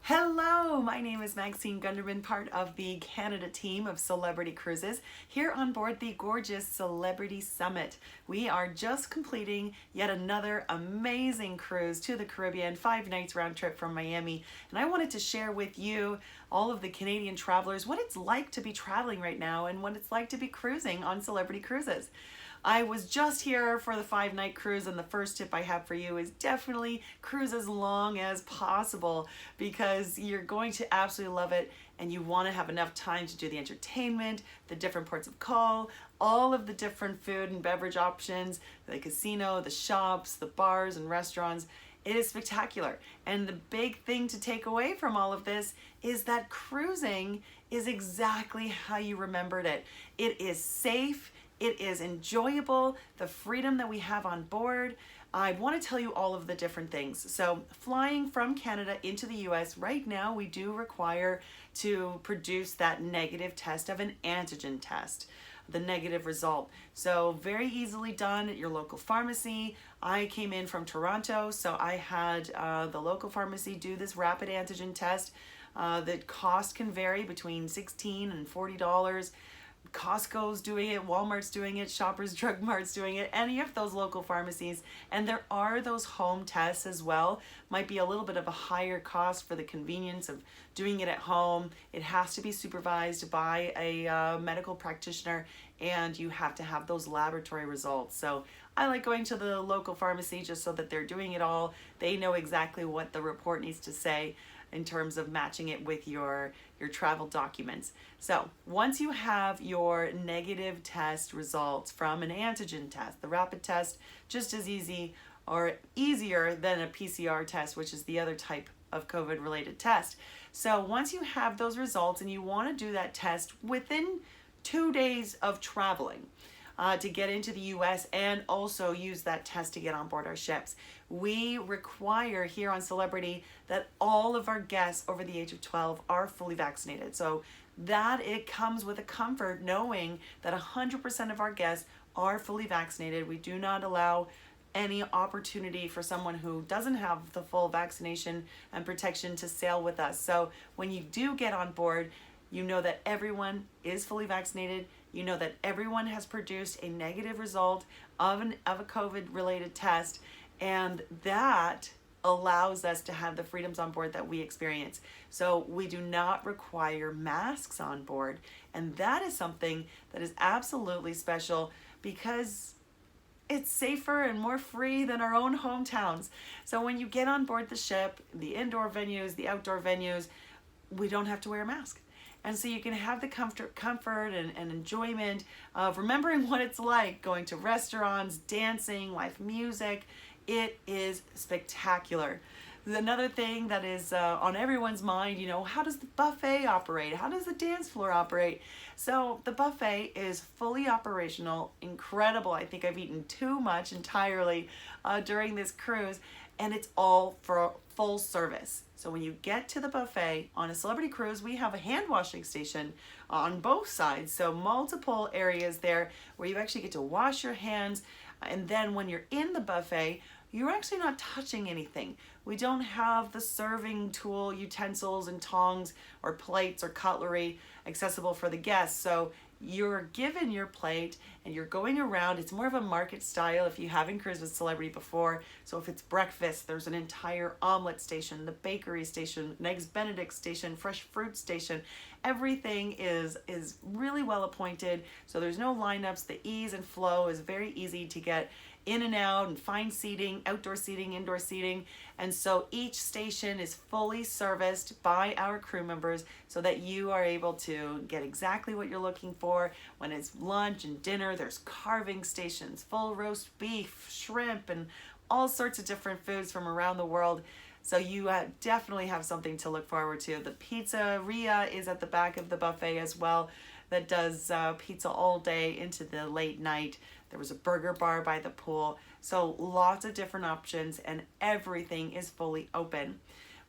Hello, my name is Maxine Gundermann, part of the Canada team of Celebrity Cruises, here on board the gorgeous Celebrity Summit. We are just completing yet another amazing cruise to the Caribbean, 5 nights round trip from Miami, and I wanted to share with you, all of the Canadian travelers, what it's like to be traveling right now and what it's like to be cruising on Celebrity Cruises. I was just here for the 5-night cruise, and the first tip I have for you is definitely cruise as long as possible because you're going to absolutely love it, and you want to have enough time to do the entertainment, the different ports of call, all of the different food and beverage options, the casino, the shops, the bars and restaurants. It is spectacular. And the big thing to take away from all of this is that cruising is exactly how you remembered it. It is safe. It is enjoyable, the freedom that we have on board. I want to tell you all of the different things. So flying from Canada into the US, right now we do require to produce that negative test of an antigen test, the negative result. So very easily done at your local pharmacy. I came in from Toronto, so I had the local pharmacy do this rapid antigen test. The cost can vary between $16 and $40. Costco's doing it, Walmart's doing it, Shoppers Drug Mart's doing it, any of those local pharmacies. And there are those home tests as well. Might be a little bit of a higher cost for the convenience of doing it at home. It has to be supervised by a medical practitioner, and you have to have those laboratory results. So I like going to the local pharmacy just so that they're doing it all. They know exactly what the report needs to say in terms of matching it with your travel documents. So once you have your negative test results from an antigen test, the rapid test, just as easy or easier than a PCR test, which is the other type of COVID related test. So once you have those results, and you want to do that test within 2 days of traveling, to get into the US and also use that test to get on board our ships. We require here on Celebrity that all of our guests over the age of 12 are fully vaccinated. So that it comes with a comfort knowing that 100% of our guests are fully vaccinated. We do not allow any opportunity for someone who doesn't have the full vaccination and protection to sail with us. So when you do get on board, you know that everyone is fully vaccinated. You know that everyone has produced a negative result of a COVID-related test, and that allows us to have the freedoms on board that we experience. So we do not require masks on board, and that is something that is absolutely special because it's safer and more free than our own hometowns. So when you get on board the ship, the indoor venues, the outdoor venues, we don't have to wear a mask. And so you can have the comfort and enjoyment of remembering what it's like going to restaurants, dancing, live music. It is spectacular. Another thing that is on everyone's mind, how does the buffet operate? How does the dance floor operate? So the buffet is fully operational, incredible. I think I've eaten too much entirely during this cruise, and it's all for full service. So when you get to the buffet on a Celebrity Cruise, we have a hand washing station on both sides. So multiple areas there where you actually get to wash your hands. And then when you're in the buffet, you're actually not touching anything. We don't have the serving tool, utensils and tongs or plates or cutlery accessible for the guests. So you're given your plate and you're going around. It's more of a market style if you haven't cruised with Celebrity before. So if it's breakfast, there's an entire omelet station, the bakery station, an Eggs Benedict station, fresh fruit station. Everything is really well appointed. So there's no lineups. The ease and flow is very easy to get in and out, and find seating, outdoor seating, indoor seating. And so each station is fully serviced by our crew members so that you are able to get exactly what you're looking for. When it's lunch and dinner, there's carving stations, full roast beef, shrimp, and all sorts of different foods from around the world. So you definitely have something to look forward to. The pizzeria is at the back of the buffet as well, that does pizza all day into the late night. There was a burger bar by the pool. So lots of different options, and everything is fully open.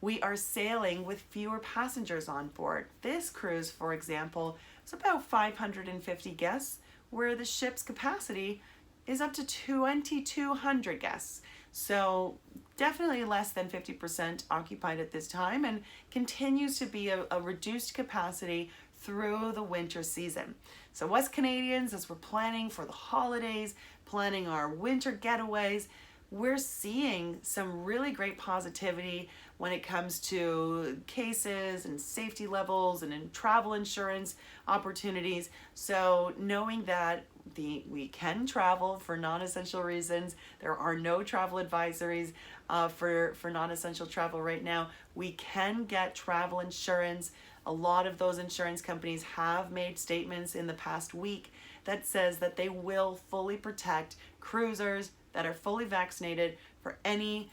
We are sailing with fewer passengers on board. This cruise, for example, is about 550 guests, where the ship's capacity is up to 2,200 guests. So definitely less than 50% occupied at this time, and continues to be a reduced capacity through the winter season. So us Canadians, as we're planning for the holidays, planning our winter getaways, we're seeing some really great positivity when it comes to cases and safety levels and in travel insurance opportunities. So knowing that we can travel for non-essential reasons, there are no travel advisories for non-essential travel right now. We can get travel insurance. A lot of those insurance companies have made statements in the past week that says that they will fully protect cruisers that are fully vaccinated for any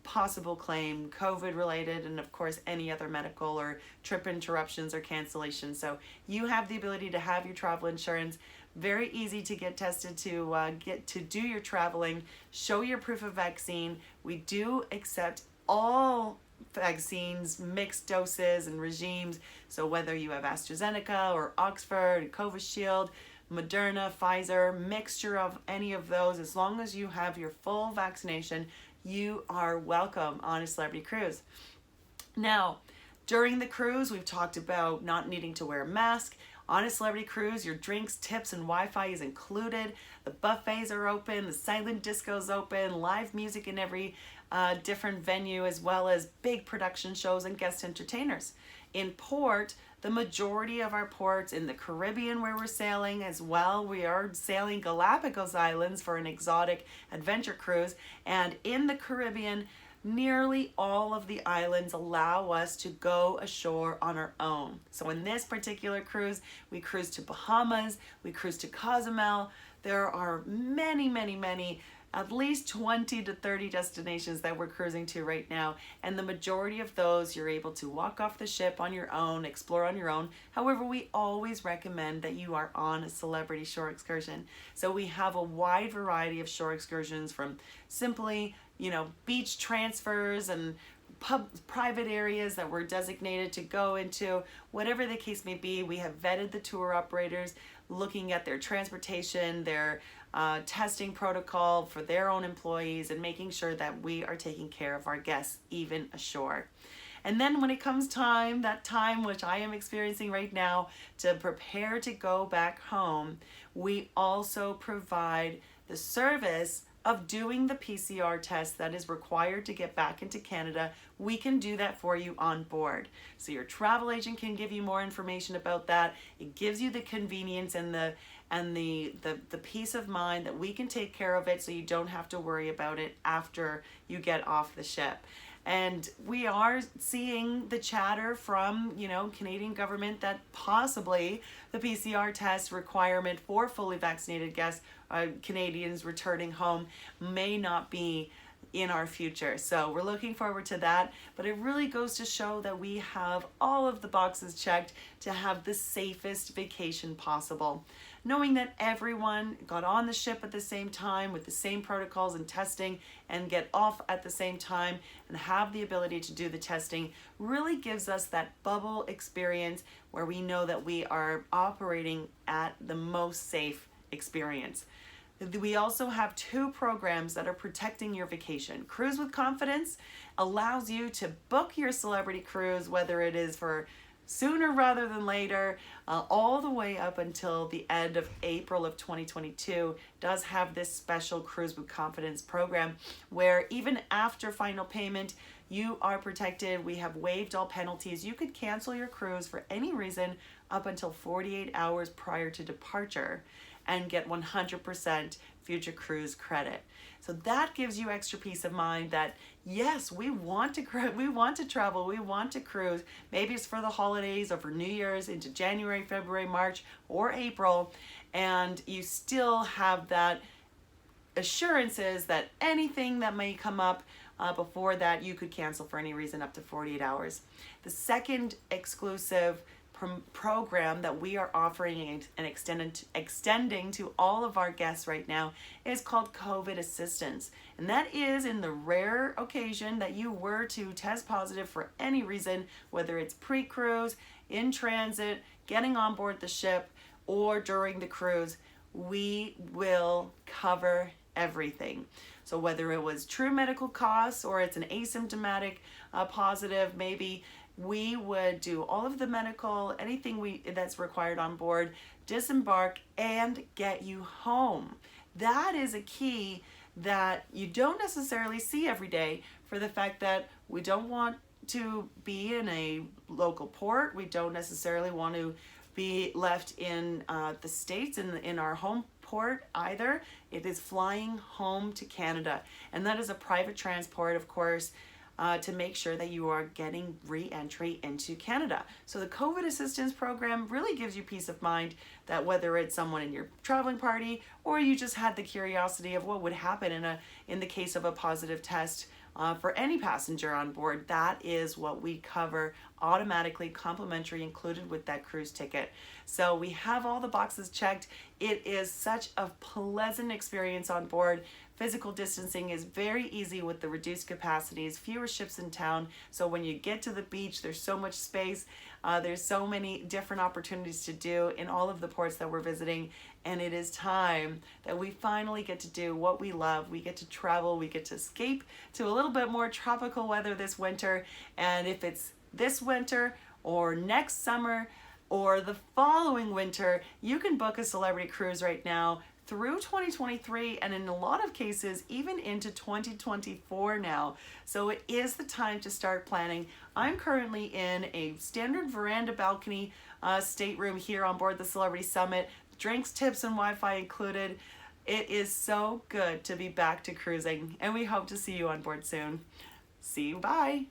possible claim, COVID related, and of course any other medical or trip interruptions or cancellations. So you have the ability to have your travel insurance. Very easy to get tested to get to do your traveling. Show your proof of vaccine. We do accept all vaccines, mixed doses and regimes. So whether you have AstraZeneca or Oxford, Covishield, Moderna, Pfizer, mixture of any of those, as long as you have your full vaccination, you are welcome on a celebrity cruise. Now, during the cruise, we've talked about not needing to wear a mask. On a celebrity cruise, your drinks, tips, and Wi-Fi is included. The buffets are open, the silent disco's open, live music in every different venue, as well as big production shows and guest entertainers. In port, the majority of our ports in the Caribbean where we're sailing as well, we are sailing Galapagos Islands for an exotic adventure cruise. And in the Caribbean, nearly all of the islands allow us to go ashore on our own. So in this particular cruise, we cruise to Bahamas, we cruise to Cozumel. There are many, at least 20 to 30 destinations that we're cruising to right now. And the majority of those, you're able to walk off the ship on your own, explore on your own. However, we always recommend that you are on a celebrity shore excursion. So we have a wide variety of shore excursions, from simply, beach transfers and private areas that we're designated to go into. Whatever the case may be, we have vetted the tour operators, looking at their transportation, their testing protocol for their own employees, and making sure that we are taking care of our guests even ashore. And then when it comes that time which I am experiencing right now, to prepare to go back home, we also provide the service of doing the PCR test that is required to get back into Canada. We can do that for you on board. So your travel agent can give you more information about that. It gives you the convenience and the peace of mind that we can take care of it, so you don't have to worry about it after you get off the ship. And we are seeing the chatter from, Canadian government that possibly the PCR test requirement for fully vaccinated guests, Canadians returning home, may not be in our future. So we're looking forward to that. But it really goes to show that we have all of the boxes checked to have the safest vacation possible. Knowing that everyone got on the ship at the same time with the same protocols and testing, and get off at the same time and have the ability to do the testing, really gives us that bubble experience where we know that we are operating at the most safe experience. We also have 2 programs that are protecting your vacation. Cruise with Confidence allows you to book your celebrity cruise, whether it is for sooner rather than later, all the way up until the end of April of 2022, does have this special Cruise with Confidence program where even after final payment, you are protected. We have waived all penalties. You could cancel your cruise for any reason up until 48 hours prior to departure and get 100% future cruise credit. So that gives you extra peace of mind that yes, we want to travel, we want to cruise. Maybe it's for the holidays or for New Year's into January, February, March, or April, and you still have that assurances that anything that may come up before that, you could cancel for any reason up to 48 hours. The second exclusive program that we are offering and extending to all of our guests right now is called COVID Assistance. And that is in the rare occasion that you were to test positive for any reason, whether it's pre-cruise, in transit, getting on board the ship, or during the cruise, we will cover everything. So whether it was true medical costs or it's an asymptomatic positive, maybe we would do all of the medical, anything that's required on board, disembark and get you home. That is a key that you don't necessarily see every day, for the fact that we don't want to be in a local port. We don't necessarily want to be left in the States, in our home port either. It is flying home to Canada, and that is a private transport, of course, to make sure that you are getting re-entry into Canada. So the COVID assistance program really gives you peace of mind that whether it's someone in your traveling party or you just had the curiosity of what would happen in the case of a positive test for any passenger on board, that is what we cover automatically, complimentary, included with that cruise ticket. So we have all the boxes checked. It is such a pleasant experience on board. Physical distancing is very easy with the reduced capacities, fewer ships in town. So when you get to the beach, there's so much space. There's so many different opportunities to do in all of the ports that we're visiting. And it is time that we finally get to do what we love. We get to travel, we get to escape to a little bit more tropical weather this winter. And if it's this winter or next summer or the following winter, you can book a celebrity cruise right now through 2023, and in a lot of cases even into 2024 now. So it is the time to start planning. I'm currently in a standard veranda balcony stateroom here on board the Celebrity Summit. Drinks, tips, and Wi-Fi included. It is so good to be back to cruising, and we hope to see you on board soon. See you, bye.